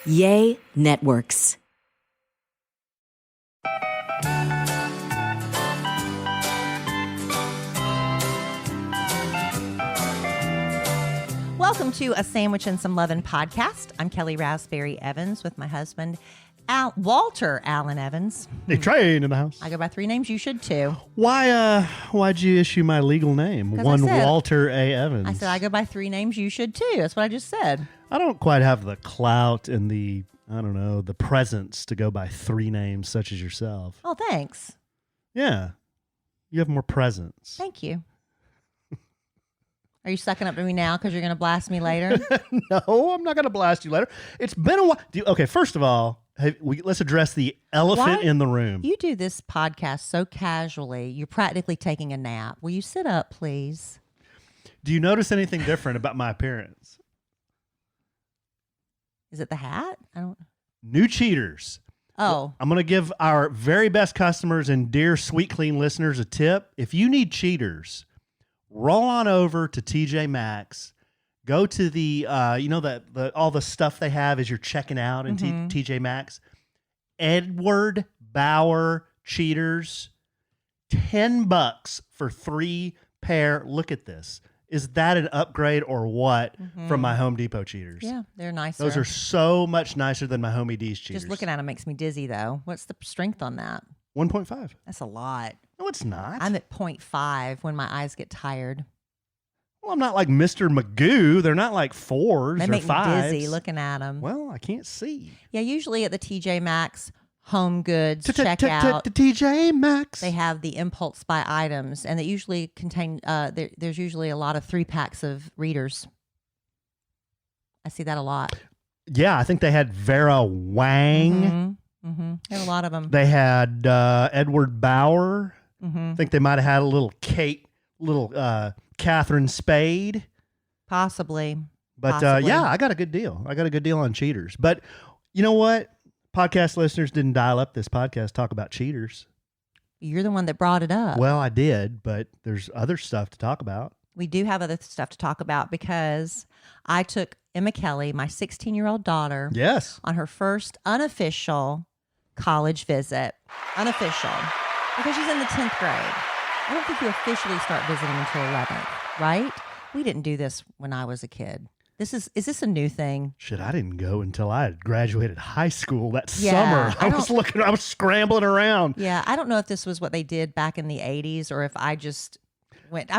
Yay Networks. Welcome to A Sandwich and Some Lovin' podcast. I'm Kellie Raspberry Evans with my husband, Walter Allen Evans. They train in the house. I go by three names. You should too. Why'd you issue my legal name? Walter A. Evans. I said I go by three names. You should too. That's what I just said. I don't quite have the clout and the presence to go by three names such as yourself. Oh, thanks. Yeah. You have more presence. Thank you. Are you sucking up to me now because you're going to blast me later? No, I'm not going to blast you later. It's been a while. Okay, first of all, let's address the elephant in the room. You do this podcast so casually. You're practically taking a nap. Will you sit up, please? Do you notice anything different about my appearance? Is it the hat? I don't. New cheaters. Oh. I'm going to give our very best customers and dear Sweet Clean listeners a tip. If you need cheaters, roll on over to TJ Maxx. Go to the all the stuff they have as you're checking out in TJ Maxx. Edward Bauer cheaters, $10 for 3 pair. Look at this. Is that an upgrade or what from my Home Depot cheaters? Yeah, they're nicer. Those are so much nicer than my Home ED's cheaters. Just looking at them makes me dizzy, though. What's the strength on that? 1.5. That's a lot. No, it's not. I'm at 0.5 when my eyes get tired. Well, I'm not like Mr. Magoo. They're not like 4s they or make 5s. Me dizzy looking at them. Well, I can't see. Yeah, usually at the TJ Maxx Home Goods checkout, TJ Maxx, they have the impulse buy items, and they usually contain. There's usually a lot of 3-packs of readers. I see that a lot. Yeah, I think they had Vera Wang. They have a lot of them. They had Edward Bauer. I think they might have had a little Catherine Spade. Possibly. But yeah, I got a good deal. I got a good deal on cheaters. But you know what? Podcast listeners didn't dial up this podcast talk about cheaters. You're the one that brought it up. Well, I did, but there's other stuff to talk about. We do have other stuff to talk about because I took Emma Kellie, my 16-year-old daughter, on her first unofficial college visit. Unofficial. Because she's in the 10th grade. I don't think you officially start visiting until 11th, right? We didn't do this when I was a kid. Is this a new thing? Shit, I didn't go until I had graduated high school that summer. I was scrambling around. Yeah, I don't know if this was what they did back in the 80s or if I just went.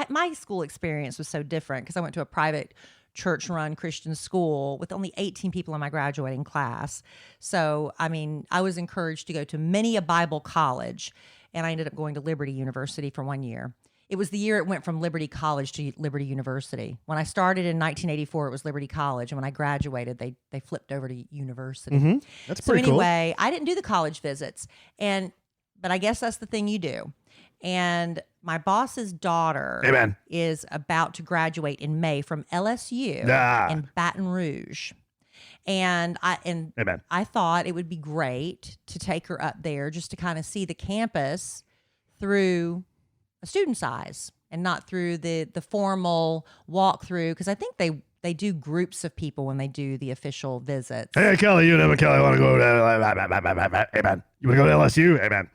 My school experience was so different because I went to a private church-run Christian school with only 18 people in my graduating class. So, I mean, I was encouraged to go to many a Bible college, and I ended up going to Liberty University for 1 year. It was the year it went from Liberty College to Liberty University. When I started in 1984, it was Liberty College. And when I graduated, they flipped over to university. That's pretty cool. So anyway, I didn't do the college visits. But I guess that's the thing you do. And my boss's daughter is about to graduate in May from LSU in Baton Rouge. And I thought it would be great to take her up there just to kind of see the campus through a student's eyes and not through the formal walkthrough, because I think they do groups of people when they do the official visits. Hey, Kellie, you and Kellie want to go to Amen. You want to go to LSU? Amen.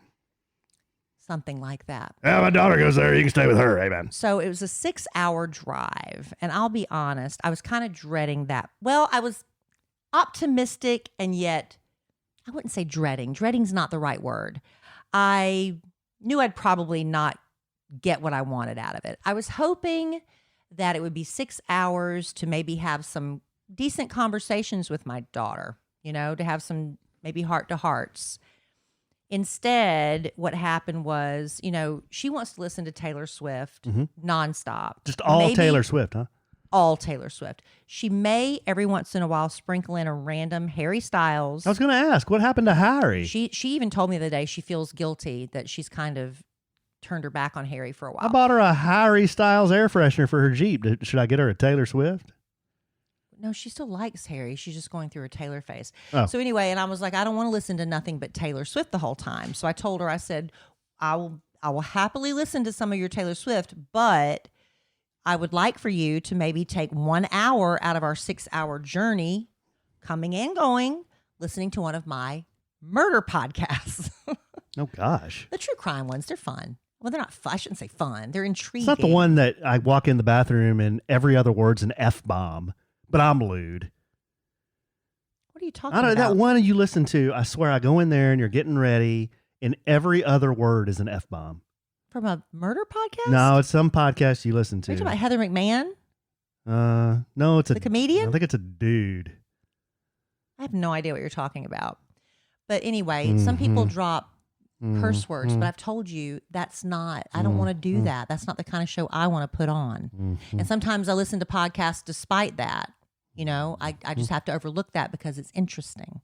Something like that. Yeah, my daughter goes there. You can stay with her. Amen. So it was a 6-hour drive, and I'll be honest, I was kind of dreading that. Well, I was optimistic, and yet I wouldn't say dreading. Dreading's not the right word. I knew I'd probably not get what I wanted out of it. I was hoping that it would be 6 hours to maybe have some decent conversations with my daughter, to have some maybe heart-to-hearts. Instead, what happened was, she wants to listen to Taylor Swift nonstop. Just all Taylor Swift, huh? All Taylor Swift. She may every once in a while sprinkle in a random Harry Styles. I was going to ask, what happened to Harry? She even told me the other day she feels guilty that she's kind of turned her back on Harry for a while. I bought her a Harry Styles air freshener for her Jeep. Should I get her a Taylor Swift? No, she still likes Harry. She's just going through a Taylor phase. Oh. So anyway, and I was like, I don't want to listen to nothing but Taylor Swift the whole time. So I told her, I said, I will happily listen to some of your Taylor Swift, but I would like for you to maybe take 1 hour out of our 6-hour journey coming and going, listening to one of my murder podcasts. Oh, gosh. The true crime ones, they're fun. Well, they're not fun. I shouldn't say fun. They're intriguing. It's not the one that I walk in the bathroom and every other word's an F-bomb, but I'm lewd. What are you talking I don't know. about? That one you listen to, I swear I go in there and you're getting ready and every other word is an F-bomb. From a murder podcast? No, it's some podcast you listen to. Are you talking about Heather McMahon? No, it's The comedian? I think it's a dude. I have no idea what you're talking about. But anyway, some people drop curse words, but I've told you that's not, I don't want to do that. That's not the kind of show I want to put on. And sometimes I listen to podcasts despite that. You know, I just have to overlook that because it's interesting.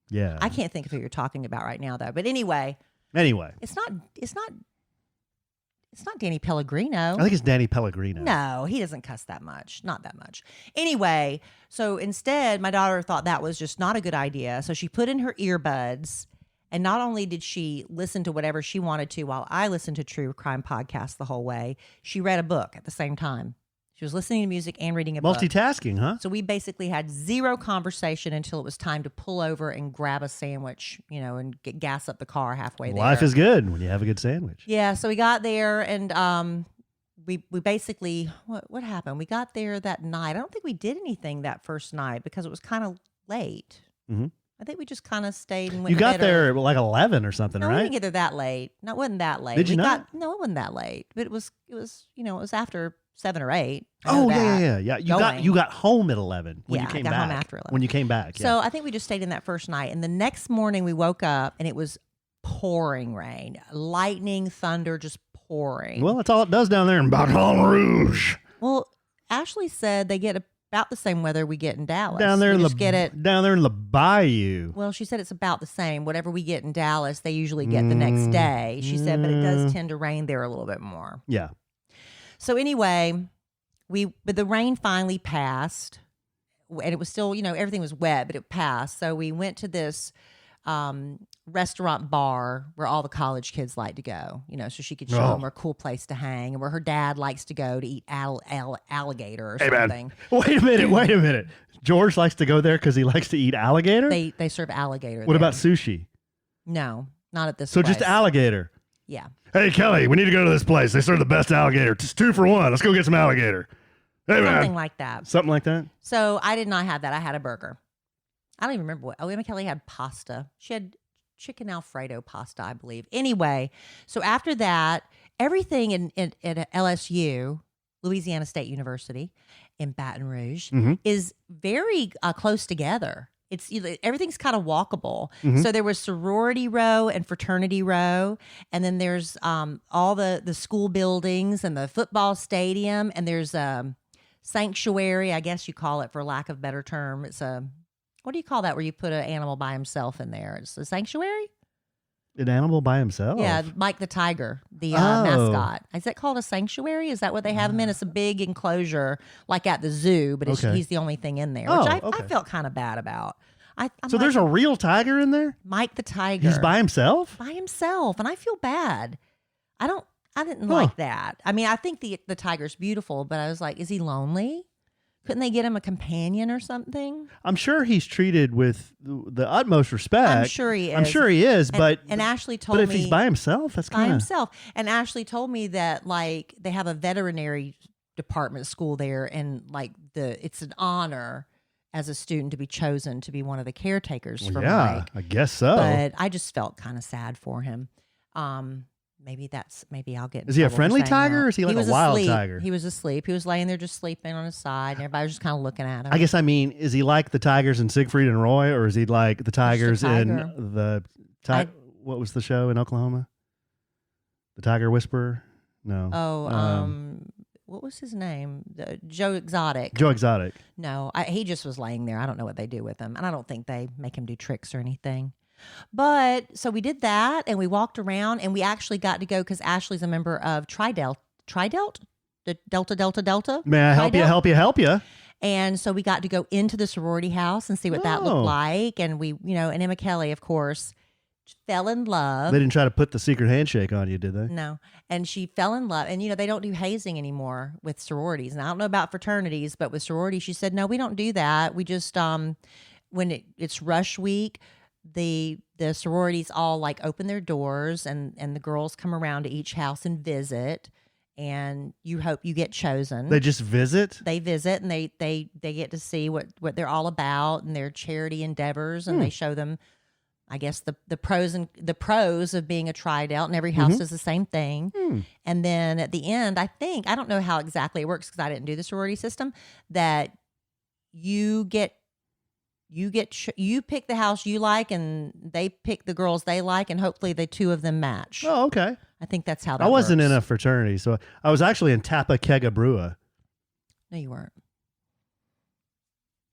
Yeah. I can't think of who you're talking about right now, though. But anyway, it's not Danny Pellegrino. I think it's Danny Pellegrino. No, he doesn't cuss that much. Not that much. Anyway, so instead, my daughter thought that was just not a good idea. So she put in her earbuds, and not only did she listen to whatever she wanted to while I listened to true crime podcasts the whole way, she read a book at the same time. She was listening to music and reading a book. Multitasking, huh? So we basically had zero conversation until it was time to pull over and grab a sandwich, you know, and gas up the car halfway there. Life is good when you have a good sandwich. Yeah, so we got there and we basically what happened? We got there that night. I don't think we did anything that first night because it was kind of late. Mm-hmm. I think we just kind of stayed and went. You to got bed there at like 11 or something, no, we right? didn't get there that late. No, it wasn't that late. Did you not? No, it wasn't that late. But it was you know, it was after 7 or 8. I know Oh that. yeah. Going. You got home at 11 when Yeah, you came I got back. home after 11. When you came back. So I think we just stayed in that first night. And the next morning we woke up and it was pouring rain, lightning, thunder, just pouring. Well, that's all it does down there in Baton Rouge. Well, Ashley said they get about the same weather we get in Dallas. Down there We in just get it. down there in the bayou. Well, she said it's about the same. Whatever we get in Dallas, they usually get the next day. She said, but it does tend to rain there a little bit more. Yeah. So anyway, but the rain finally passed, and it was still, you know, everything was wet, but it passed. So we went to this restaurant bar where all the college kids like to go, you know, so she could show them where a cool place to hang and where her dad likes to go to eat alligator or something. Wait a minute. George likes to go there because he likes to eat alligator? They serve alligator What there. about sushi? No, not at this So place. just alligator. Yeah. Hey, Kelly, we need to go to this place. They serve the best alligator. It's 2 for 1. Let's go get some alligator. Hey, man. Something like that. Something like that? So I did not have that. I had a burger. I don't even remember what. Emma Kelly had pasta. She had chicken Alfredo pasta, I believe. Anyway, so after that, everything at LSU, Louisiana State University in Baton Rouge, is very close together. It's everything's kind of walkable. So there was sorority row and fraternity row, and then there's all the school buildings and the football stadium, and there's a sanctuary, I guess you call it for lack of a better term. It's a what do you call that where you put an animal by himself in there? It's a sanctuary? An animal by himself? Yeah, Mike the tiger, the mascot. Is that called a sanctuary? Is that what they have him in? It's a big enclosure like at the zoo, but he's the only thing in there, which I felt kind of bad about. So there's a real tiger in there? Mike the tiger. He's by himself? By himself, and I feel bad. I didn't like that. I mean, I think the tiger's beautiful, but I was like, is he lonely? Couldn't they get him a companion or something? I'm sure he's treated with the utmost respect. I'm sure he is. But Ashley told me. But if he's by himself, that's by kind of. himself. And Ashley told me that like they have a veterinary department school there, and like it's an honor as a student to be chosen to be one of the caretakers for Mike. I guess so. But I just felt kind of sad for him. Maybe I'll get. Is he a friendly tiger or is he like a wild tiger? He was asleep. He was laying there just sleeping on his side, and everybody was just kind of looking at him. I guess is he like the tigers in Siegfried and Roy, or is he like the tigers in the what was the show in Oklahoma? The Tiger Whisperer? No. What was his name? Joe Exotic. Joe Exotic. No, he just was laying there. I don't know what they do with him, and I don't think they make him do tricks or anything. But so we did that, and we walked around, and we actually got to go because Ashley's a member of Tridelt, the Delta. May I help you? And so we got to go into the sorority house and see what that looked like, and and Emma Kelly, of course, fell in love. They didn't try to put the secret handshake on you, did they? No, and she fell in love, and they don't do hazing anymore with sororities. And I don't know about fraternities, but with sororities, she said, no, we don't do that. We just it's rush week, the sororities all like open their doors and the girls come around to each house and visit, and you hope you get chosen. They just visit? They visit, and they get to see what they're all about and their charity endeavors, and they show them, I guess, the pros of being a tri-delt, and every house does the same thing. And then at the end, I don't know how exactly it works because I didn't do the sorority system, that you pick the house you like, and they pick the girls they like, and hopefully the two of them match. Oh, okay. I think that's how that I wasn't works. in a fraternity, so I was actually in Tappa Kega Brua. No, you weren't.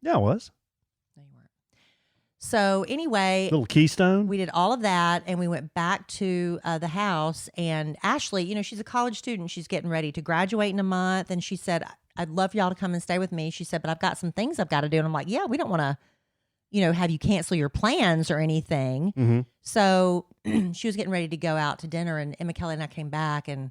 Yeah, I was. No, you weren't. So anyway, Little Keystone. we did all of that, and we went back to the house. And Ashley, she's a college student. She's getting ready to graduate in a month, and she said, "I'd love y'all to come and stay with me." She said, "But I've got some things I've got to do." And I'm like, "Yeah, we don't want to, have you cancel your plans or anything." So she was getting ready to go out to dinner, and Emma, Kellie, and I came back, and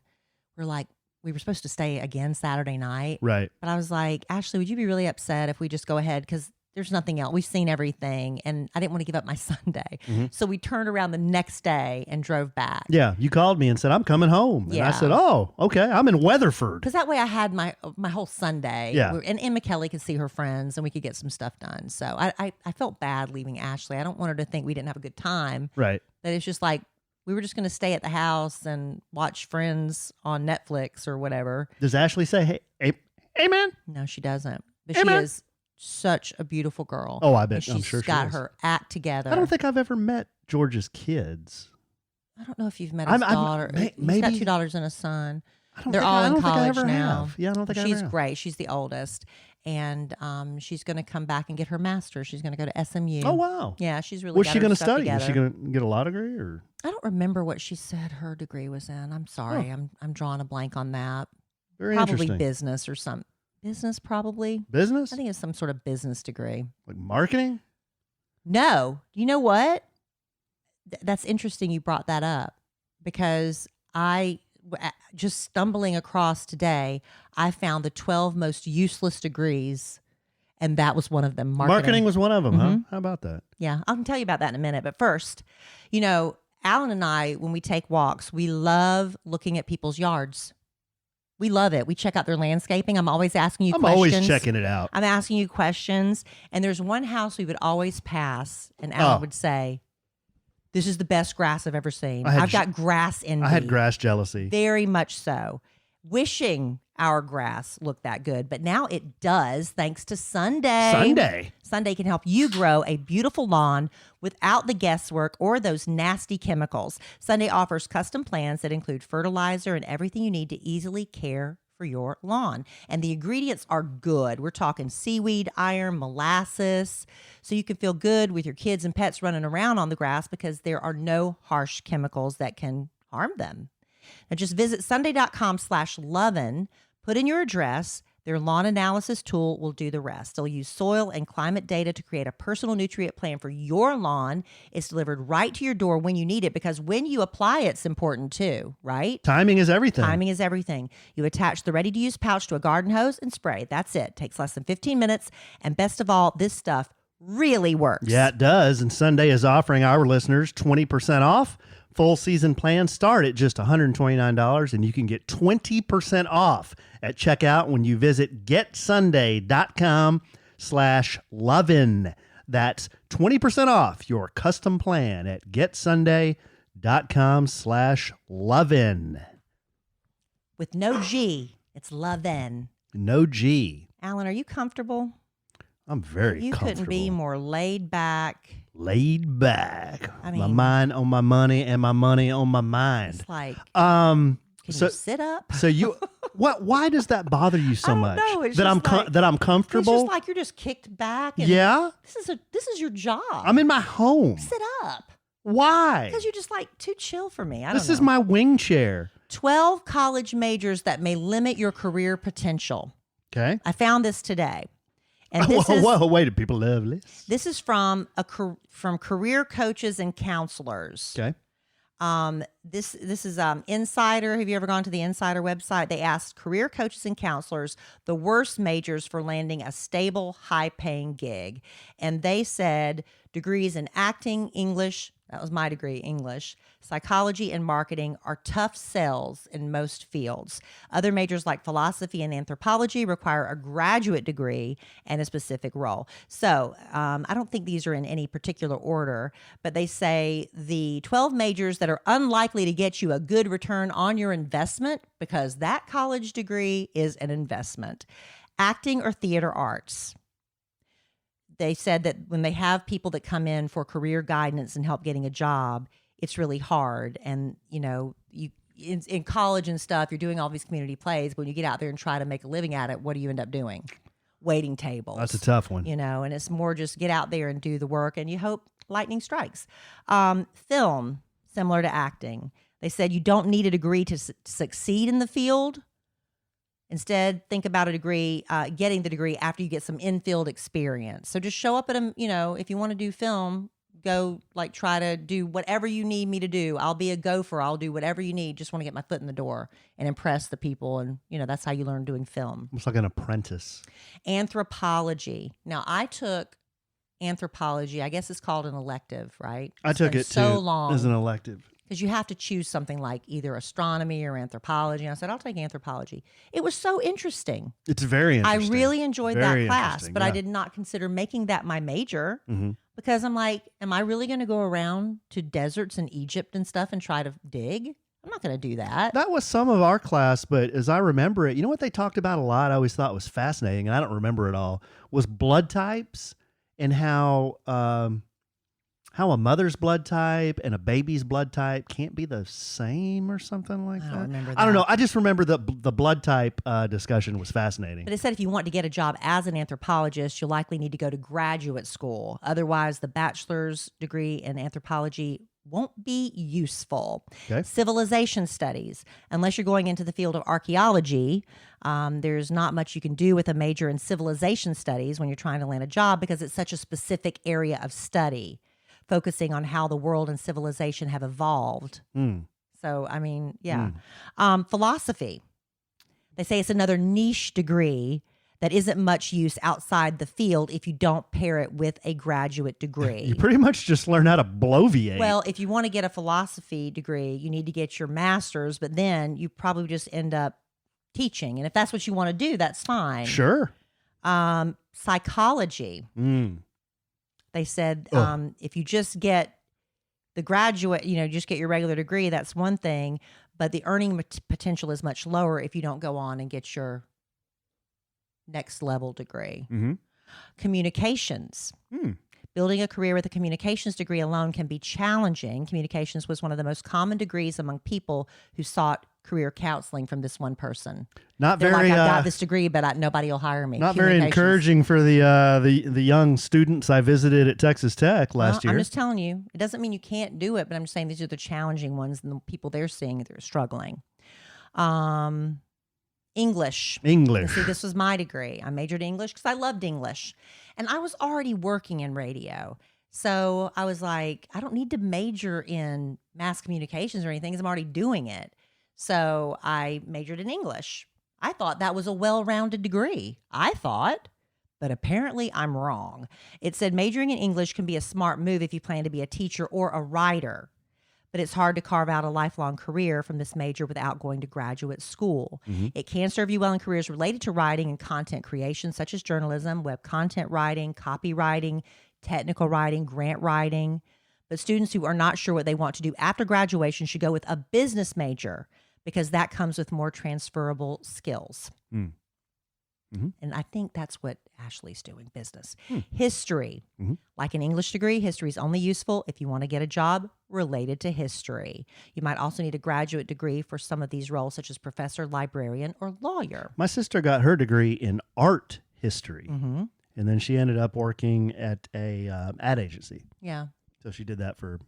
we're like, we were supposed to stay again Saturday night. Right. But I was like, "Ashley, would you be really upset if we just go ahead? Because there's nothing else. We've seen everything." And I didn't want to give up my Sunday. So we turned around the next day and drove back. Yeah, you called me and said, "I'm coming home." And I Yeah. said, "Oh, okay. I'm in Weatherford." Because that way I had my whole Sunday. Yeah. And Emma, Kellie could see her friends, and we could get some stuff done. So I felt bad leaving Ashley. I don't want her to think we didn't have a good time. Right. That it's just like we were just going to stay at the house and watch Friends on Netflix or whatever. Does Ashley say, hey, man? No, she doesn't. But Hey, she man. is such a beautiful girl. Oh, I bet. And I'm sure she's she got is. her act together. I don't think I've ever met George's kids. I don't know if you've met his daughter. He's got maybe- 2 daughters and a son. I don't They're think all I in don't think I college ever now. have. Yeah, I don't think I She's ever have. great. She's the oldest. And she's going to come back and get her master's. She's going to go to SMU. Oh, wow. Yeah, she's really What's got she her going to stuff study? together. Is she going to get a law degree or? I don't remember what she said her degree was in. I'm sorry. I'm drawing a blank on that. Very Probably interesting. business or some business, probably. Business? I think it's some sort of business degree. Like marketing? No. You know what? That's interesting you brought that up, because just stumbling across today, I found the 12 most useless degrees, and that was one of them. Marketing was one of them, huh? How about that? Yeah, I can tell you about that in a minute. But first, Alan and I, when we take walks, we love looking at people's yards. We love it. We check out their landscaping. I'm always asking you I'm questions. always checking it out. I'm asking you questions. And there's one house we would always pass, and Alan would say, "This is the best grass I've ever seen. I've got grass envy." I had grass jealousy. Very much so. Wishing our grass looked that good, but now it does, thanks to Sunday. Sunday can help you grow a beautiful lawn without the guesswork or those nasty chemicals. Sunday offers custom plans that include fertilizer and everything you need to easily care for your lawn. And the ingredients are good. We're talking seaweed, iron, molasses, so you can feel good with your kids and pets running around on the grass because there are no harsh chemicals that can harm them. Now just visit sunday.com/lovin', put in your address. Their lawn analysis tool will do the rest. They'll use soil and climate data to create a personal nutrient plan for your lawn. It's delivered right to your door when you need it, because when you apply, it's important too, right? Timing is everything. Timing is everything. You attach the ready-to-use pouch to a garden hose and spray. That's it. Takes less than 15 minutes. And best of all, this stuff really works. Yeah, it does. And Sunday is offering our listeners 20% off. Full season plans start at just $129, and you can get 20% off at checkout when you visit getsunday.com/lovin'. That's 20% off your custom plan at getsunday.com/lovin'. With no G, it's lovin'. No G. Alan, are you comfortable? I'm very You comfortable. couldn't be more laid back. Laid back. I My mean- mind on my money and my money on my mind. It's like, Can can you sit up? So you, why does that bother you so I don't much? know. It's That just I'm like- that I'm It's comfortable. just like you're just kicked back. And Yeah, This is your job. I'm in my home. Sit up. Why? Because you're just like too chill for me. I This don't is know. my wing chair. 12 college majors that may limit your career potential. Okay. I found this today. And this is Whoa, wait, do people love this? this is from from career coaches and counselors. Okay. This is Insider. Have you ever gone to the Insider website? They asked career coaches and counselors the worst majors for landing a stable, high-paying gig, and they said degrees in acting, English. That was my degree, English, psychology, and marketing are tough sells in most fields. Other majors like philosophy and anthropology require a graduate degree and a specific role. So I don't think these are in any particular order, but they say the 12 majors that are unlikely to get you a good return on your investment, because that college degree is an investment. Acting or theater arts. They said that when they have people that come in for career guidance and help getting a job, it's really hard. And, you in college and stuff, you're doing all these community plays. But when you get out there and try to make a living at it, what do you end up doing? Waiting tables. That's a tough one. And it's more just get out there and do the work, and you hope lightning strikes. Film, similar to acting. They said you don't need a degree to succeed in the field. Instead, think about a degree, getting the degree after you get some in-field experience. So just show up at if you want to do film, go try to do whatever you need me to do. I'll be a gopher. I'll do whatever you need. Just want to get my foot in the door and impress the people. And, that's how you learn doing film. It's like an apprentice. Anthropology. Now, I took anthropology. I guess it's called an elective, right? I took it so too long as an elective. Because you have to choose something like either astronomy or anthropology. And I said, I'll take anthropology. It was so interesting. It's very interesting. I really enjoyed Very that class, interesting, but I yeah. did not consider making that my major Mhm. because I'm like, am I really going to go around to deserts in Egypt and stuff and try to dig? I'm not going to do that. That was some of our class, but as I remember it, what they talked about a lot, I always thought was fascinating, and I don't remember it all, was blood types and how a mother's blood type and a baby's blood type can't be the same or something like that. I don't remember that. I don't know. I just remember the blood type discussion was fascinating. But it said if you want to get a job as an anthropologist, you'll likely need to go to graduate school. Otherwise, the bachelor's degree in anthropology won't be useful. Okay. Civilization studies. Unless you're going into the field of archaeology, there's not much you can do with a major in civilization studies when you're trying to land a job because it's such a specific area of study, focusing on how the world and civilization have evolved. So, philosophy. They say it's another niche degree that isn't much use outside the field if you don't pair it with a graduate degree. You pretty much just learn how to bloviate. Well, if you want to get a philosophy degree, you need to get your master's, but then you probably just end up teaching. And if that's what you want to do, that's fine. Sure. Psychology. They said if you just get the graduate, just get your regular degree, that's one thing. But the earning potential is much lower if you don't go on and get your next level degree. Mm-hmm. Communications. Building a career with a communications degree alone can be challenging. Communications was one of the most common degrees among people who sought career counseling from this one person. Not They're very. like, I got this degree, but nobody will hire me. Not very encouraging for the young students I visited at Texas Tech last year. I'm just telling you, it doesn't mean you can't do it, but I'm just saying these are the challenging ones and the people they're seeing that are struggling. English. See, this was my degree. I majored in English because I loved English. And I was already working in radio. So I was like, I don't need to major in mass communications or anything because I'm already doing it. So I majored in English. I thought that was a well-rounded degree. But apparently I'm wrong. It said majoring in English can be a smart move if you plan to be a teacher or a writer. But it's hard to carve out a lifelong career from this major without going to graduate school. Mm-hmm. It can serve you well in careers related to writing and content creation, such as journalism, web content writing, copywriting, technical writing, grant writing. But students who are not sure what they want to do after graduation should go with a business major because that comes with more transferable skills. Mm-hmm. And I think that's what Ashley's doing, business. History. Like an English degree, history is only useful if you want to get a job related to history. You might also need a graduate degree for some of these roles, such as professor, librarian, or lawyer. My sister got her degree in art history, and then she ended up working at a ad agency. Yeah. So she did that for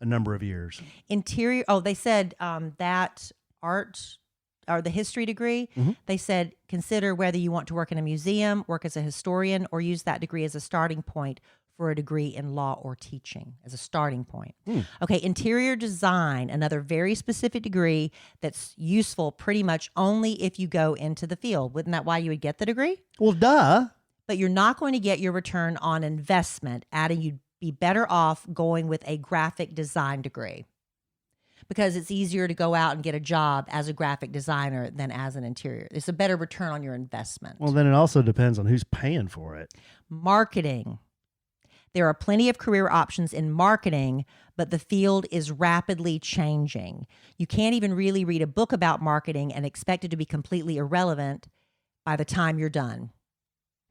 a number of years. Interior. Oh, they said that art or the history degree, they said consider whether you want to work in a museum, work as a historian, or use that degree as a starting point for a degree in law or teaching as a starting point. Okay, interior design, another very specific degree that's useful pretty much only if you go into the field. Wouldn't that why you would get the degree? Well, duh. But you're not going to get your return on investment, adding you'd be better off going with a graphic design degree because it's easier to go out and get a job as a graphic designer than as an interior. It's a better return on your investment. Well, then it also depends on who's paying for it. Marketing. There are plenty of career options in marketing, but the field is rapidly changing. You can't even really read a book about marketing and expect it to be completely irrelevant by the time you're done.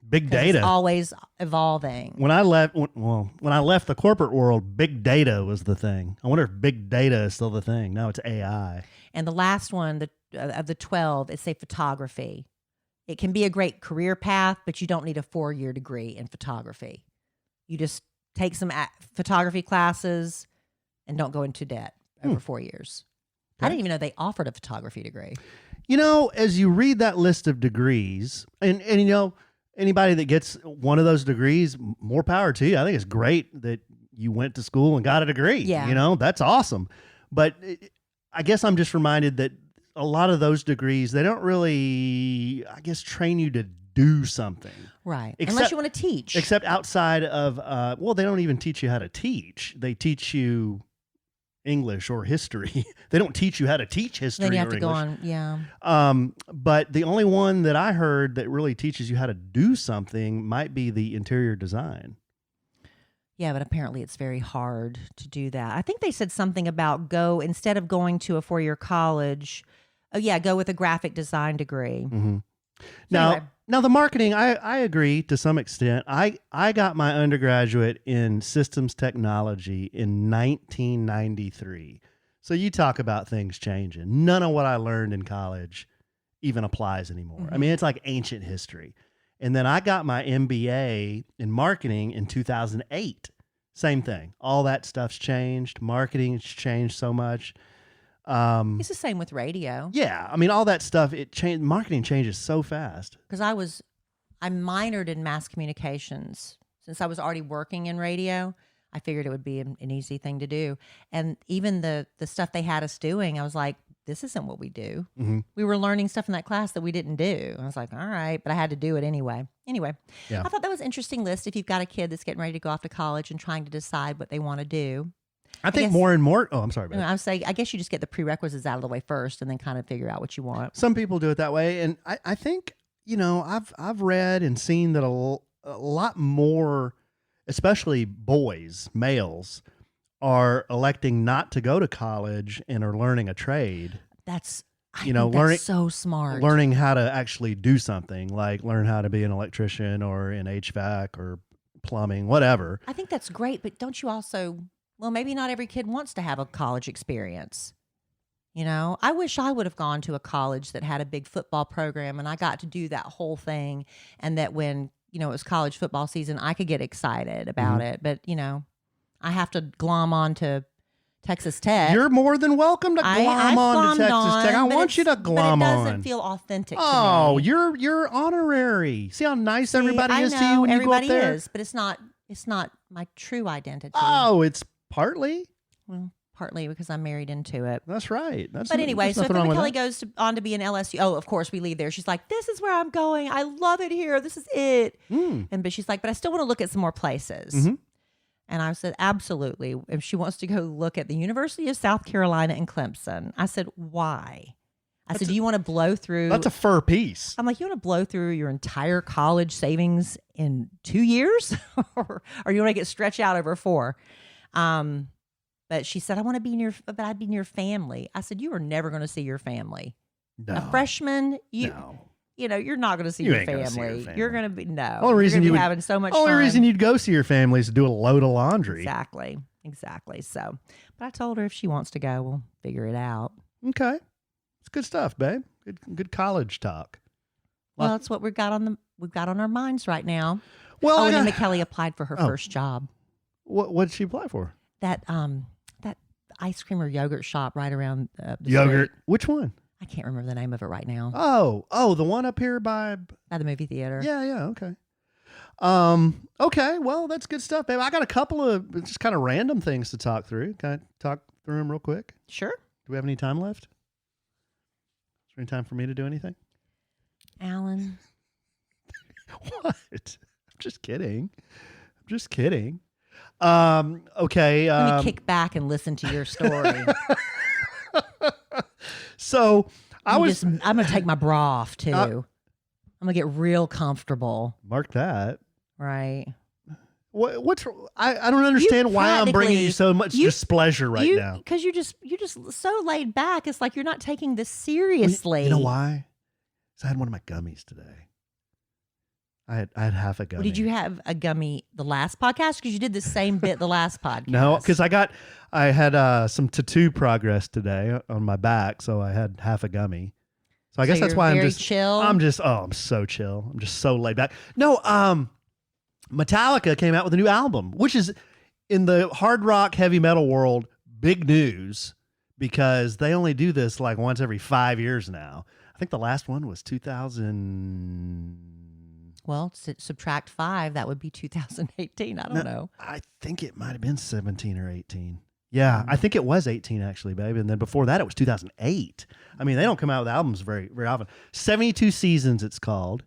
Big data. It's always evolving. When I left the corporate world, big data was the thing. I wonder if big data is still the thing. Now it's AI. And the last one of the 12 is, say, photography. It can be a great career path, but you don't need a 4-year degree in photography. You just take some photography classes and don't go into debt over 4 years. Okay. I didn't even know they offered a photography degree. You know, as you read that list of degrees, and you know, anybody that gets one of those degrees, more power to you. I think it's great that you went to school and got a degree. Yeah. You know, that's awesome. But I guess I'm just reminded that a lot of those degrees, they don't really, I guess, train you to do something. Right. Except, unless you want to teach. Except outside of, well, they don't even teach you how to teach. They teach you English or history. They don't teach you how to teach history. Then you have to English. go on, yeah. But the only one that I heard that really teaches you how to do something might be the interior design. Yeah, but apparently it's very hard to do that. I think they said something about instead of going to a 4-year college, go with a graphic design degree. Mm-hmm. So Now the marketing, I agree to some extent. I got my undergraduate in systems technology in 1993. So you talk about things changing. None of what I learned in college even applies anymore. Mm-hmm. I mean, it's like ancient history. And then I got my MBA in marketing in 2008. Same thing. All that stuff's changed. Marketing's changed so much. It's the same with radio. Yeah, I mean, all that stuff, marketing changes so fast. Because I minored in mass communications. Since I was already working in radio, I figured it would be an easy thing to do. And even the stuff they had us doing, I was like, this isn't what we do. Mm-hmm. We were learning stuff in that class that we didn't do. I was like, all right, but I had to do it anyway. Yeah. I thought that was an interesting list if you've got a kid that's getting ready to go off to college and trying to decide what they want to do. I think more and more. Oh, I'm sorry. I would say, I guess you just get the prerequisites out of the way first and then kind of figure out what you want. Some people do it that way. And I think, you know, I've read and seen that a lot more, especially boys, males, are electing not to go to college and are learning a trade. That's learning so smart. Learning how to actually do something, like learn how to be an electrician or in HVAC or plumbing, whatever. I think that's great, but don't you also, well, maybe not every kid wants to have a college experience. You know, I wish I would have gone to a college that had a big football program and I got to do that whole thing. And that when, it was college football season, I could get excited about it. But, I have to glom on to Texas Tech. You're more than welcome to glom on to Texas Tech. I want you to glom on. But it doesn't feel authentic to me. Oh, you're honorary. See how nice everybody is to you when you go up there? Everybody is, but it's not my true identity. Oh, it's partly? Well, partly because I'm married into it. That's right. But anyway, so if Kellie goes on to be an LSU, of course we leave there. She's like, this is where I'm going. I love it here. This is it. But she's like, but I still want to look at some more places. Mm-hmm. And I said, absolutely. If she wants to go look at the University of South Carolina in Clemson. I said, why? I said, do you want to blow through? That's a fur piece. I'm like, you want to blow through your entire college savings in 2 years? or you want to get stretched out over 4? But she said, I want to be but I'd be near family. I said, you are never going to see your family. No. A freshman, you're not going to see your family. You're going to be, no. Only reason you having so much only fun. reason you'd go see your family is to do a load of laundry. Exactly. So, but I told her if she wants to go, we'll figure it out. Okay. It's good stuff, babe. Good college talk. Well, that's what we've got on our minds right now. Well, and then Kellie applied for her first job. What did she apply for? That ice cream or yogurt shop right around the yogurt. street. Which one? I can't remember the name of it right now. Oh, the one up here by the movie theater. Yeah, okay. Okay, well, that's good stuff, babe. I got a couple of just kind of random things to talk through. Can I talk through them real quick? Sure. Do we have any time left? Is there any time for me to do anything? Alan. What? I'm just kidding. Okay. Let me kick back and listen to your story. So I'm going to take my bra off too. I'm going to get real comfortable. Mark that. Right. What's I don't understand why I'm bringing you so much displeasure right now. Because you're just so laid back. It's like you're not taking this seriously. You know why? Because I had one of my gummies today. I had half a gummy. Well, did you have a gummy the last podcast? Because you did the same bit the last podcast. No, because I had some tattoo progress today on my back, so I had half a gummy. So I guess that's why I'm chill. I'm so chill. I'm just so laid back. No, Metallica came out with a new album, which is in the hard rock heavy metal world big news because they only do this like once every 5 years now. I think the last one was 2000. Well, subtract 5, that would be 2018. I don't know. I think it might have been 17 or 18. Yeah, I think it was 18 actually, baby. And then before that, it was 2008. I mean, they don't come out with albums very, very often. 72 seasons, it's called.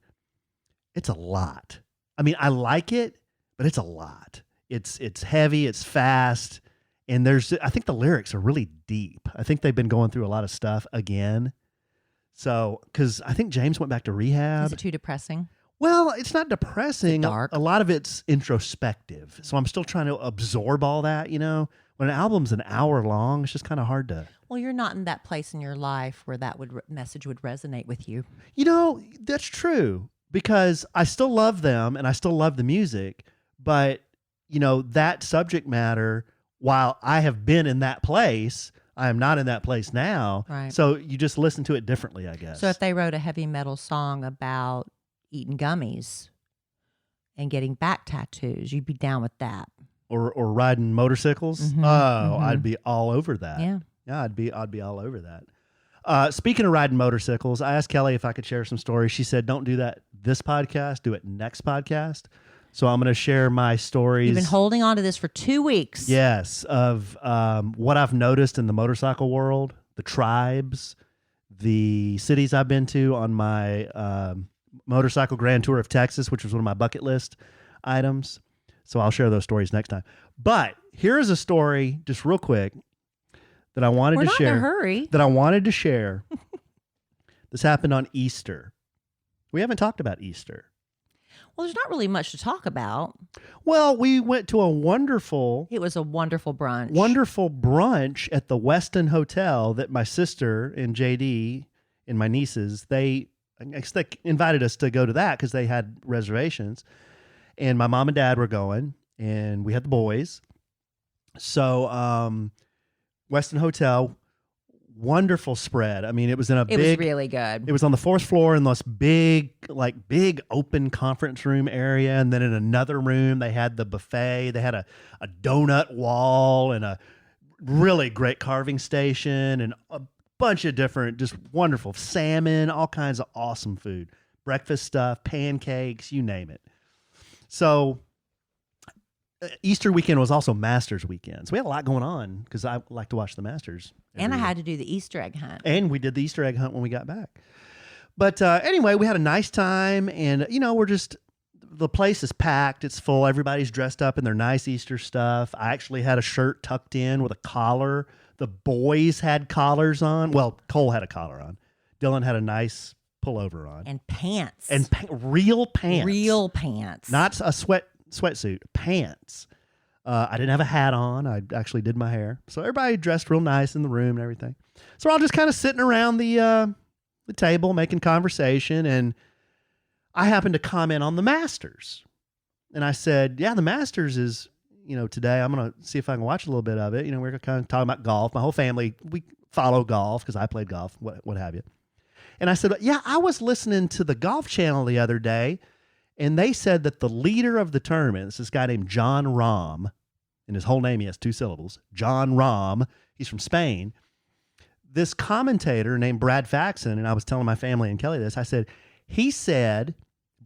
It's a lot. I mean, I like it, but it's a lot. It's heavy, it's fast, and I think the lyrics are really deep. I think they've been going through a lot of stuff again. So, because I think James went back to rehab. Is it too depressing? Well, it's not depressing. Dark. A lot of it's introspective. So I'm still trying to absorb all that, you know. When an album's an hour long, it's just kind of hard to. Well, you're not in that place in your life where that message would resonate with you. You know, that's true because I still love them and I still love the music, but you know, that subject matter, while I have been in that place, I am not in that place now. Right. So you just listen to it differently, I guess. So if they wrote a heavy metal song about eating gummies and getting back tattoos, you'd be down with that. Or riding motorcycles. Mm-hmm, I'd be all over that. Yeah. Yeah, I'd be all over that. Speaking of riding motorcycles, I asked Kellie if I could share some stories. She said, don't do that this podcast, do it next podcast. So I'm going to share my stories. You've been holding on to this for 2 weeks. Yes, of what I've noticed in the motorcycle world, the tribes, the cities I've been to on my motorcycle grand tour of Texas, which was one of my bucket list items. So I'll share those stories next time. But here's a story, just real quick, that I wanted to share. We're not in a hurry. That I wanted to share. This happened on Easter. We haven't talked about Easter. Well, there's not really much to talk about. Well, we went to a wonderful brunch. Wonderful brunch at the Westin Hotel that my sister and JD and my nieces, they invited us to go to that because they had reservations. And my mom and dad were going, and we had the boys. So, Westin Hotel, wonderful spread. I mean, it was in It was really good. It was on the 4th floor in this big open conference room area. And then in another room, they had the buffet. They had a donut wall and a really great carving station and a bunch of different, just wonderful salmon, all kinds of awesome food, breakfast stuff, pancakes, you name it. So Easter weekend was also Masters weekend. So we had a lot going on because I like to watch the Masters. And I had to do the Easter egg hunt. And we did the Easter egg hunt when we got back. But anyway, we had a nice time. And, you know, the place is packed. It's full. Everybody's dressed up in their nice Easter stuff. I actually had a shirt tucked in with a collar. The boys had collars on. Well, Cole had a collar on. Dylan had a nice pullover on. And pants. And real pants. Real pants. Not a sweatsuit. Pants. I didn't have a hat on. I actually did my hair. So everybody dressed real nice in the room and everything. So we're all just kind of sitting around the table making conversation. And I happened to comment on the Masters. And I said, yeah, the Masters is, you know, today I'm going to see if I can watch a little bit of it. You know, we're kind of talking about golf. My whole family, we follow golf because I played golf, what have you. And I said, yeah, I was listening to the Golf Channel the other day, and they said that the leader of the tournament is this guy named John Rahm, and his whole name, he has 2 syllables, John Rahm. He's from Spain. This commentator named Brad Faxon, and I was telling my family and Kellie this, I said,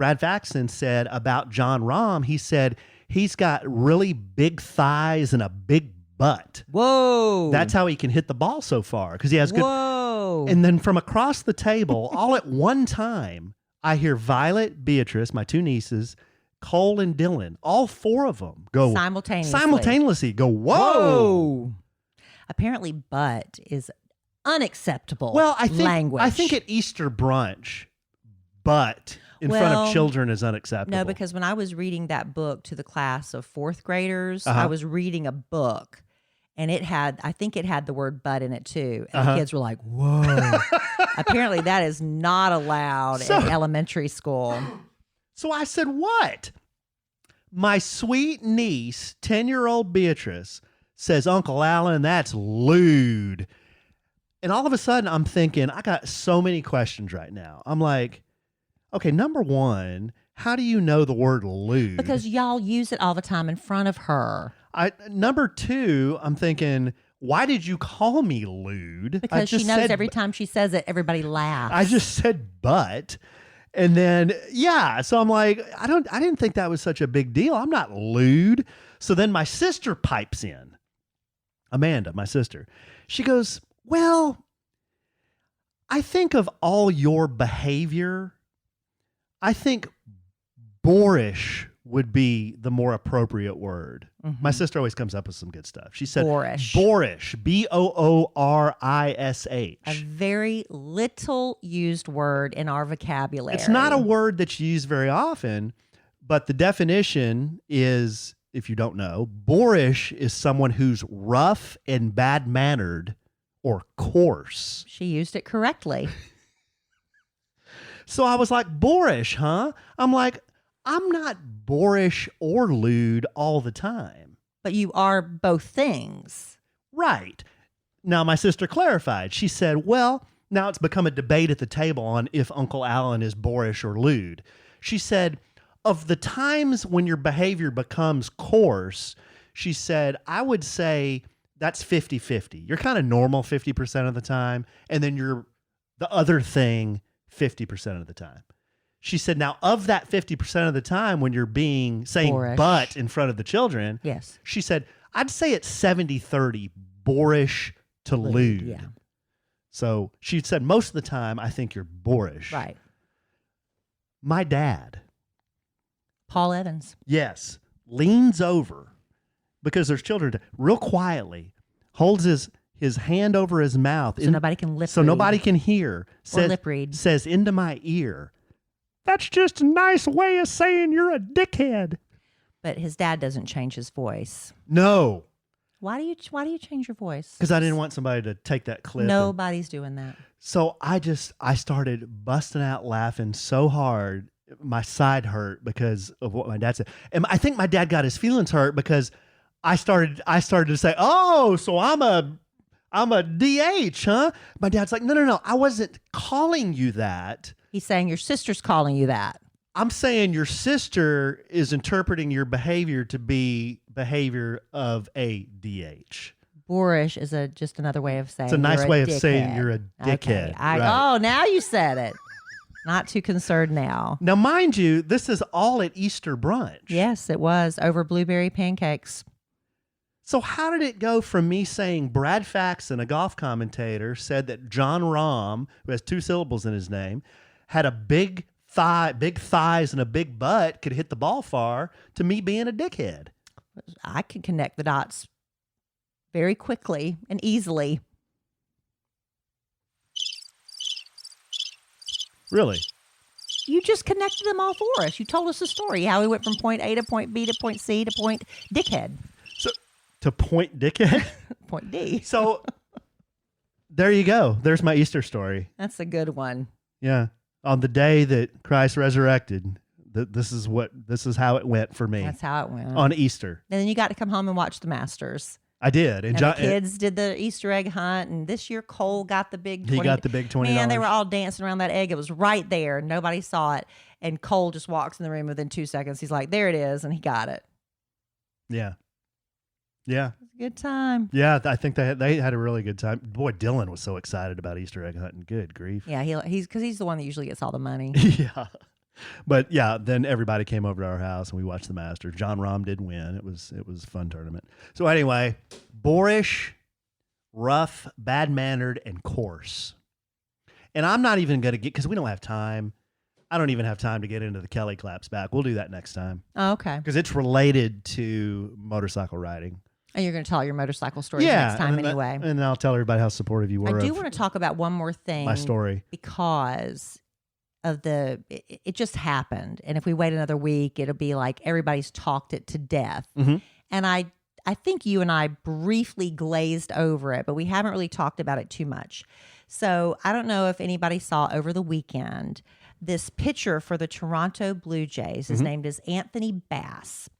Brad Faxon said about John Rahm, he said he's got really big thighs and a big butt. Whoa. That's how he can hit the ball so far, because he has good. Whoa. And then from across the table, all at one time, I hear Violet, Beatrice, my two nieces, Cole and Dylan, all four of them go simultaneously go, whoa. Apparently butt is unacceptable. Well, language. I think at Easter brunch, butt in front of children is unacceptable. No, because when I was reading that book to the class of fourth graders, I was reading a book and I think it had the word butt in it too. And the kids were like, whoa. Apparently that is not allowed in elementary school. So I said, what? My sweet niece, 10-year-old Beatrice, says, Uncle Alan, that's lewd. And all of a sudden, I'm thinking, I got so many questions right now. I'm like, okay, number one, how do you know the word lewd? Because y'all use it all the time in front of her. Number two, I'm thinking, why did you call me lewd? Because she knows every time she says it, everybody laughs. I just said butt. And then, so I'm like, I didn't think that was such a big deal. I'm not lewd. So then my sister pipes in. Amanda, my sister. She goes, well, I think of all your behavior, I think boorish would be the more appropriate word. Mm-hmm. My sister always comes up with some good stuff. She said boorish. Boorish, Boorish. A very little used word in our vocabulary. It's not a word that's used very often, but the definition is, if you don't know, boorish is someone who's rough and bad-mannered or coarse. She used it correctly. So I was like, boorish, huh? I'm like, I'm not boorish or lewd all the time. But you are both things. Right. Now, my sister clarified. She said, well, now it's become a debate at the table on if Uncle Alan is boorish or lewd. She said, of the times when your behavior becomes coarse, she said, I would say that's 50-50. You're kind of normal 50% of the time, and then you're the other thing 50% of the time. She said, now of that 50% of the time when you're saying boorish. Butt in front of the children, yes. She said, I'd say it's 70-30 boorish to lewd. Yeah. So she said, most of the time, I think you're boorish. Right. My dad. Paul Evans. Yes. Leans over because there's children real quietly, holds his hand over his mouth. So nobody can lip read. So nobody can hear. Or lip read. Says into my ear, that's just a nice way of saying you're a dickhead. But his dad doesn't change his voice. No. Why do you change your voice? Because I didn't want somebody to take that clip. Nobody's doing that. So I started busting out laughing so hard. My side hurt because of what my dad said. And I think my dad got his feelings hurt because I started to say, oh, so I'm a DH, huh? My dad's like, no. I wasn't calling you that. He's saying your sister's calling you that. I'm saying your sister is interpreting your behavior to be behavior of a DH. Boorish is just another way of saying it's a nice way of saying you're a dickhead. Okay. Right. Oh, now you said it. Not too concerned now. Now, mind you, this is all at Easter brunch. Yes, it was over blueberry pancakes. So how did it go from me saying Brad Faxon, a golf commentator, said that John Rahm, who has 2 syllables in his name, had a big thighs and a big butt, could hit the ball far, to me being a dickhead? I could connect the dots very quickly and easily. Really? You just connected them all for us. You told us the story, how he went from point A to point B to point C to point dickhead. So to point dickhead? Point D. So there you go. There's my Easter story. That's a good one. Yeah. On the day that Christ resurrected, this is how it went for me. That's how it went. On Easter. And then you got to come home and watch the Masters. I did. And the kids did the Easter egg hunt, and this year Cole got the big $20. He got the big $20. Man, they were all dancing around that egg. It was right there. Nobody saw it. And Cole just walks in the room within 2 seconds. He's like, there it is, and he got it. Yeah. Yeah. It was a good time. Yeah, I think they had a really good time. Boy, Dylan was so excited about Easter egg hunting. Good grief. Yeah, he's because he's the one that usually gets all the money. Yeah. But yeah, then everybody came over to our house and we watched the Masters. John Rahm did win. It was a fun tournament. So anyway, boorish, rough, bad-mannered, and coarse. And I'm not even going to get, because we don't have time. I don't even have time to get into the Kellie claps back. We'll do that next time. Oh, okay. Because it's related to motorcycle riding. And you're going to tell your motorcycle stories next time anyway. And I'll tell everybody how supportive you were. I do want to talk about one more thing. My story. Because of it just happened. And if we wait another week, it'll be like everybody's talked it to death. Mm-hmm. And I think you and I briefly glazed over it, but we haven't really talked about it too much. So I don't know if anybody saw over the weekend, this pitcher for the Toronto Blue Jays. His name is Anthony Bass.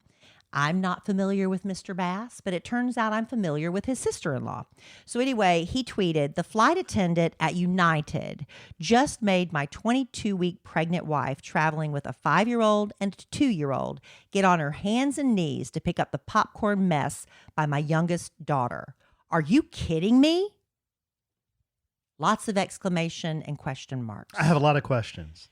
I'm not familiar with Mr. Bass, but it turns out I'm familiar with his sister-in-law. So anyway, he tweeted, "The flight attendant at United just made my 22-week pregnant wife traveling with a 5-year-old and a 2-year-old get on her hands and knees to pick up the popcorn mess by my youngest daughter. Are you kidding me?" Lots of exclamation and question marks. I have a lot of questions.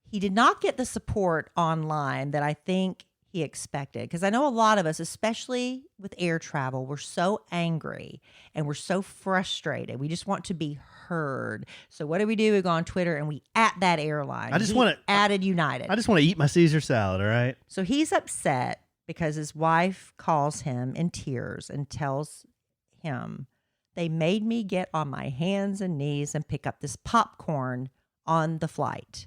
He did not get the support online that I think he expected, because I know a lot of us, especially with air travel, we're so angry and we're so frustrated. We just want to be heard. So what do? We go on Twitter and we at that airline. I just want to added United. I just want to eat my Caesar salad. All right. So he's upset because his wife calls him in tears and tells him, "They made me get on my hands and knees and pick up this popcorn on the flight."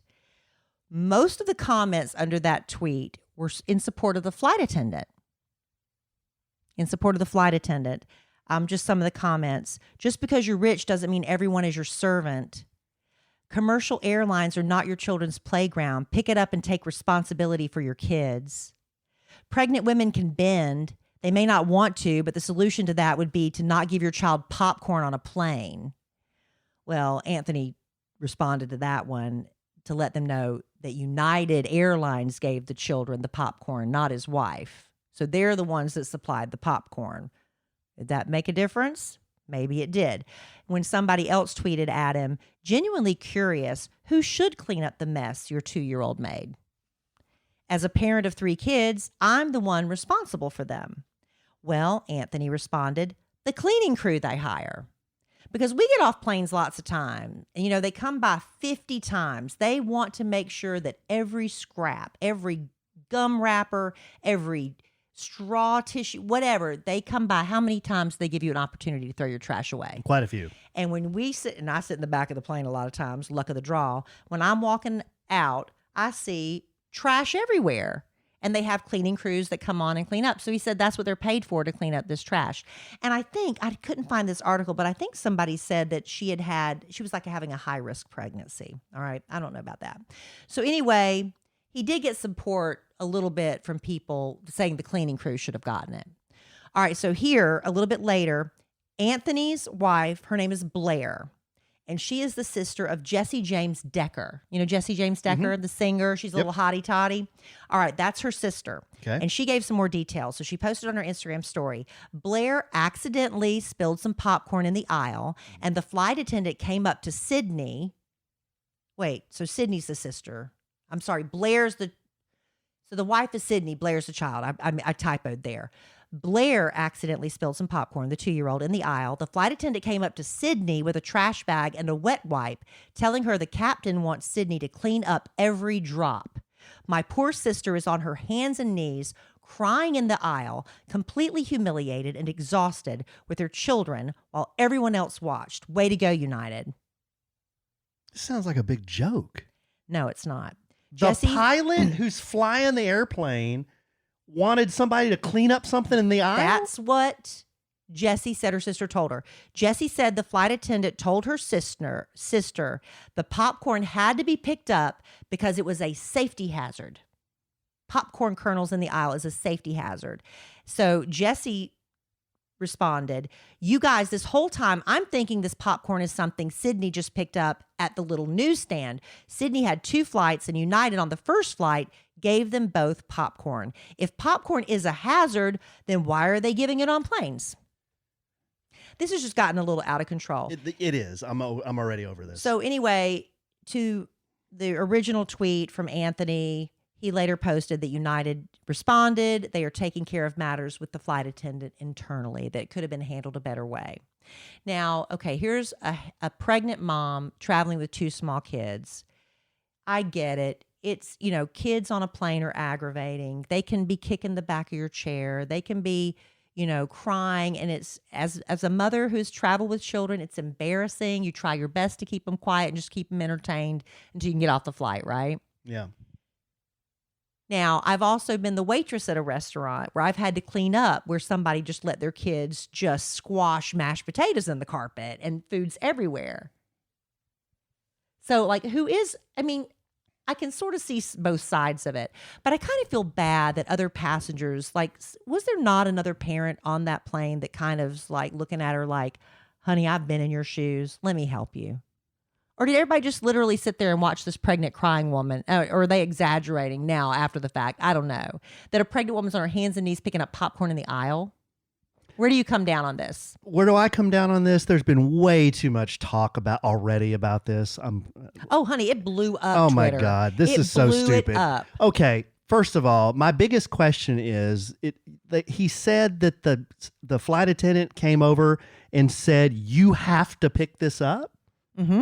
Most of the comments under that tweet were in support of the flight attendant. Just some of the comments. "Just because you're rich doesn't mean everyone is your servant. Commercial airlines are not your children's playground. Pick it up and take responsibility for your kids. Pregnant women can bend. They may not want to, but the solution to that would be to not give your child popcorn on a plane." Well, Anthony responded to that one to let them know that United Airlines gave the children the popcorn, not his wife. So they're the ones that supplied the popcorn. Did that make a difference? Maybe it did. When somebody else tweeted at him, "Genuinely curious, who should clean up the mess your 2-year-old made? As a parent of 3 kids, I'm the one responsible for them." Well, Anthony responded, "The cleaning crew they hire." Because we get off planes lots of time. And, they come by 50 times. They want to make sure that every scrap, every gum wrapper, every straw tissue, whatever, they come by. How many times do they give you an opportunity to throw your trash away? Quite a few. And when we sit, and I sit in the back of the plane a lot of times, luck of the draw, when I'm walking out, I see trash everywhere. And they have cleaning crews that come on and clean up. So he said that's what they're paid for, to clean up this trash. And I couldn't find this article, but I think somebody said that she was like having a high-risk pregnancy. All right. I don't know about that. So anyway, he did get support a little bit from people saying the cleaning crew should have gotten it. All right. So here, a little bit later, Anthony's wife, her name is Blair. And she is the sister of Jesse James Decker. You know Jesse James Decker, the singer? She's a little hottie toddy. All right, that's her sister. Okay. And she gave some more details. So she posted on her Instagram story, "Blair accidentally spilled some popcorn in the aisle, and the flight attendant came up to Sydney." Wait, so Sydney's the sister. I'm sorry, so the wife is Sydney, Blair's the child. I typoed there. Blair accidentally spilled some popcorn, the 2-year-old, in the aisle. The flight attendant came up to Sydney with a trash bag and a wet wipe, telling her the captain wants Sydney to clean up every drop. My poor sister is on her hands and knees, crying in the aisle, completely humiliated and exhausted with her children while everyone else watched. Way to go, United. This sounds like a big joke. No, it's not. The pilot who's flying the airplane wanted somebody to clean up something in the aisle? That's what Jessie said her sister told her. Jessie said the flight attendant told her sister the popcorn had to be picked up because it was a safety hazard. Popcorn kernels in the aisle is a safety hazard. So Jessie responded, "You guys, this whole time, I'm thinking this popcorn is something Sydney just picked up at the little newsstand. Sydney had 2 flights, and United on the first flight gave them both popcorn. If popcorn is a hazard, then why are they giving it on planes?" This has just gotten a little out of control. It is. I'm already over this. So anyway, to the original tweet from Anthony, he later posted that United responded. They are taking care of matters with the flight attendant internally that could have been handled a better way. Now, okay, here's a pregnant mom traveling with 2 small kids. I get it. It's, kids on a plane are aggravating. They can be kicking the back of your chair. They can be, crying. And it's, as a mother who's traveled with children, it's embarrassing. You try your best to keep them quiet and just keep them entertained until you can get off the flight, right? Yeah. Now, I've also been the waitress at a restaurant where I've had to clean up, where somebody just let their kids just squash mashed potatoes in the carpet and food's everywhere. So, I can sort of see both sides of it, but I kind of feel bad that other passengers, was there not another parent on that plane that kind of looking at her like, honey, I've been in your shoes. Let me help you. Or did everybody just literally sit there and watch this pregnant crying woman? Or are they exaggerating now after the fact? I don't know. That a pregnant woman's on her hands and knees picking up popcorn in the aisle? Where do you come down on this? Where do I come down on this? There's been way too much talk about this. Oh, honey, it blew up. Oh, Twitter. my God. This is so stupid. It up. Okay. First of all, my biggest question is he said that the flight attendant came over and said, you have to pick this up? Mm-hmm.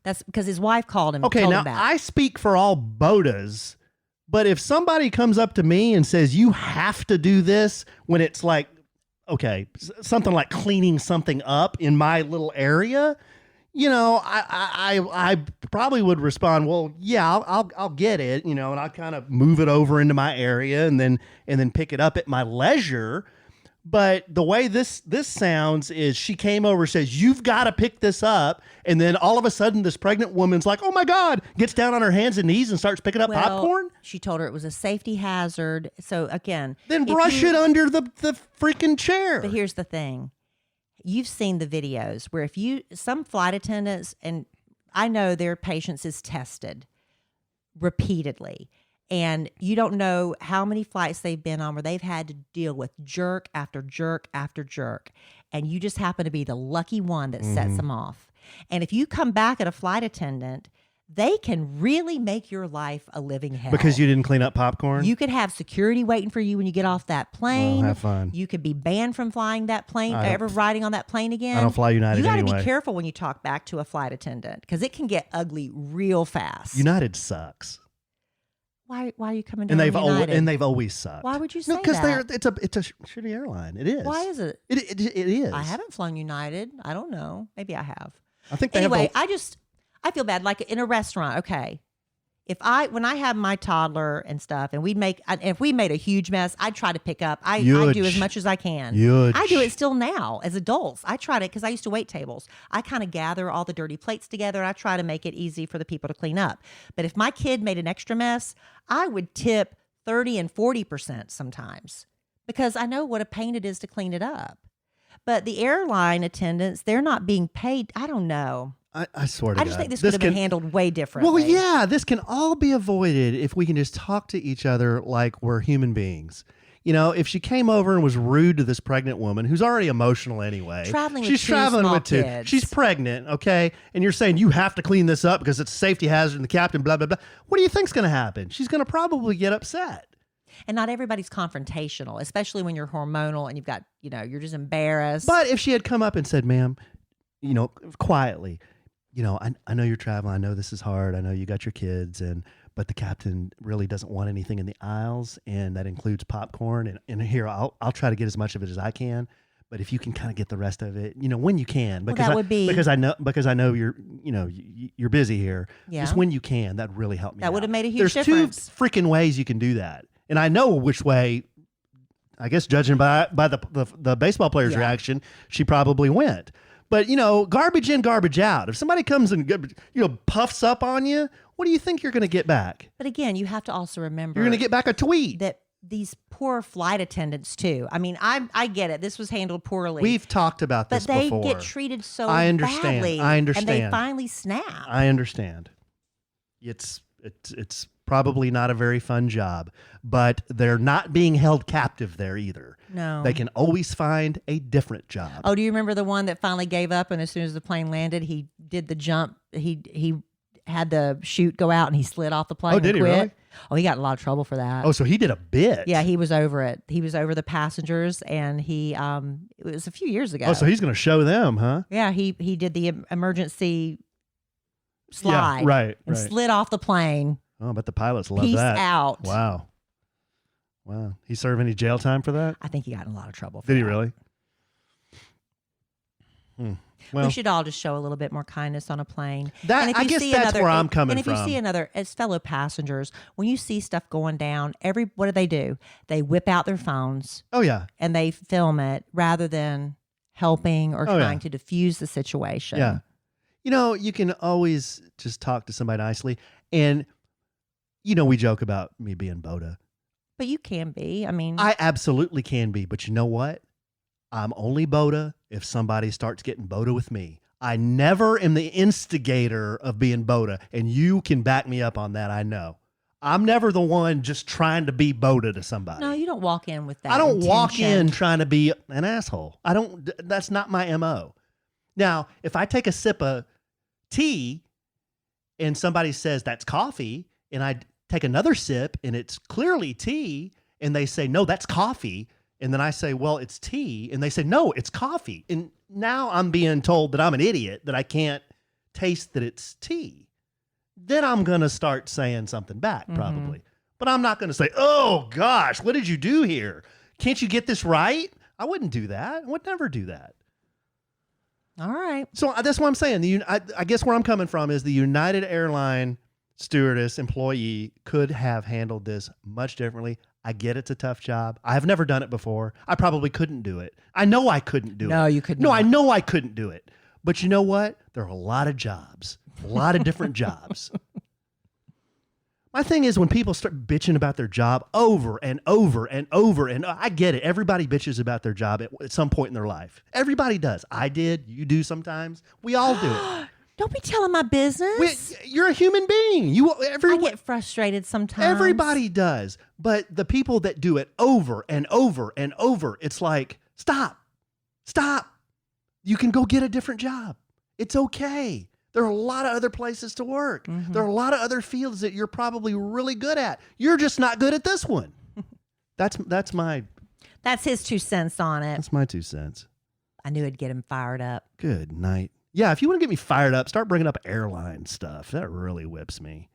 That's because his wife called him. Okay, told now him that. I speak for all bodas, but if somebody comes up to me and says, you have to do this when it's something like cleaning something up in my little area, I probably would respond, well, yeah, I'll get it, and I'll kind of move it over into my area and then pick it up at my leisure. But the way this sounds is she came over, says, you've got to pick this up. And then all of a sudden, this pregnant woman's like, oh, my God, gets down on her hands and knees and starts picking up popcorn. She told her it was a safety hazard. So, again. Then brush it under the freaking chair. But here's the thing. You've seen the videos where some flight attendants, and I know their patience is tested repeatedly. And you don't know how many flights they've been on where they've had to deal with jerk after jerk after jerk. And you just happen to be the lucky one that sets them off. And if you come back at a flight attendant, they can really make your life a living hell. Because you didn't clean up popcorn? You could have security waiting for you when you get off that plane. Well, have fun. You could be banned from flying that plane, ever riding on that plane again. I don't fly United anyway. You anyway. got to be careful when you talk back to a flight attendant because it can get ugly real fast. United sucks. Why are you coming down on United? And they've always sucked. Why would you say that? Because it's a shitty airline. It is. Why is it? It is. I haven't flown United. I don't know. Maybe I have. I think they anyway, have I feel bad. Like in a restaurant, okay. When I have my toddler and stuff, and if we made a huge mess, I'd try to pick up. I do as much as I can. I do it still now as adults. I try to, because I used to wait tables. I kind of gather all the dirty plates together. And I try to make it easy for the people to clean up. But if my kid made an extra mess, I would tip 30 and 40% sometimes because I know what a pain it is to clean it up. But the airline attendants, they're not being paid. I don't know. I swear to God. I just think this could have been handled way differently. Well, yeah, this can all be avoided if we can just talk to each other like we're human beings. If she came over and was rude to this pregnant woman who's already emotional anyway. She's traveling with two. She's pregnant, okay? And you're saying you have to clean this up because it's a safety hazard and the captain, blah, blah, blah. What do you think's going to happen? She's going to probably get upset. And not everybody's confrontational, especially when you're hormonal and you've got, you're just embarrassed. But if she had come up and said, ma'am, quietly, I know you're traveling. I know this is hard. I know you got your kids, but the captain really doesn't want anything in the aisles, and that includes popcorn. And here, I'll try to get as much of it as I can. But if you can kind of get the rest of it, when you can, because I know you're busy here. Yeah. Just when you can, that really helped me. That would have made a There's huge difference. 2 freaking ways you can do that, and I know which way. I guess judging by the baseball player's reaction, she probably went. But, garbage in, garbage out. If somebody comes and, puffs up on you, what do you think you're going to get back? But again, you have to also remember. You're going to get back a tweet. That these poor flight attendants, too. I mean, I get it. This was handled poorly. We've talked about this before. But they get treated so badly. I understand. And they finally snap. I understand. It's probably not a very fun job, but they're not being held captive there either. No. They can always find a different job. Oh, do you remember the one that finally gave up and as soon as the plane landed, he did the jump? He had the chute go out and he slid off the plane. Oh, did and he quit. really? Oh, he got in a lot of trouble for that. Oh, so he did a bit. Yeah, he was over it. He was over the passengers, and it was a few years ago. Oh, so he's going to show them, huh? Yeah, he did the emergency slide. Yeah, right. And slid off the plane. Oh, I bet the pilots love Peace that. out. Wow. He served any jail time for that? I think he got in a lot of trouble for Did he that. really? Well, we should all just show a little bit more kindness on a plane. That- And if I you guess see that's where I'm coming And if you from. see another, as fellow passengers, when you see stuff going down, what do? They whip out their phones oh yeah. and they film it rather than helping or Oh, yeah. trying to diffuse the situation. Yeah. You can always just talk to somebody nicely. And, we joke about me being Boda. But you can be. I mean, I absolutely can be. But you know what? I'm only Boda if somebody starts getting Boda with me. I never am the instigator of being Boda. And you can back me up on that, I know. I'm never the one just trying to be Boda to somebody. no, you don't walk in with that. I don't walk in intention. trying to be an asshole. That's not my MO. Now, if I take a sip of tea and somebody says that's coffee, and I take another sip and it's clearly tea, and they say, no, that's coffee. And then I say, well, it's tea. And they say, no, it's coffee. And now I'm being told that I'm an idiot, that I can't taste that it's tea. Then I'm going to start saying something back, probably. But I'm not going to say, oh, gosh, what did you do here? Can't you get this right? I wouldn't do that. I would never do that. All right. So that's what I'm saying. I guess where I'm coming from is the United Airline stewardess employee could have handled this much differently. I get it's a tough job. I have never done it before. I probably couldn't do it. I know I couldn't do it. No, you couldn't. No, I know I couldn't do it. But you know what? There are a lot of jobs, a lot of different jobs. My thing is when people start bitching about their job over and over and over, and I get it. Everybody bitches about their job at some point in their life. Everybody does. I did. You do sometimes. We all do it. Don't be telling my business. You're a human being. I get frustrated sometimes. Everybody does. But the people that do it over and over and over, it's like, stop. You can go get a different job. It's okay. There are a lot of other places to work. There are a lot of other fields that you're probably really good at. You're just not good at this one. That's his 2 cents on it. That's my 2 cents. I knew it'd get him fired up. Good night. Yeah, if you want to get me fired up, start bringing up airline stuff. That really whips me.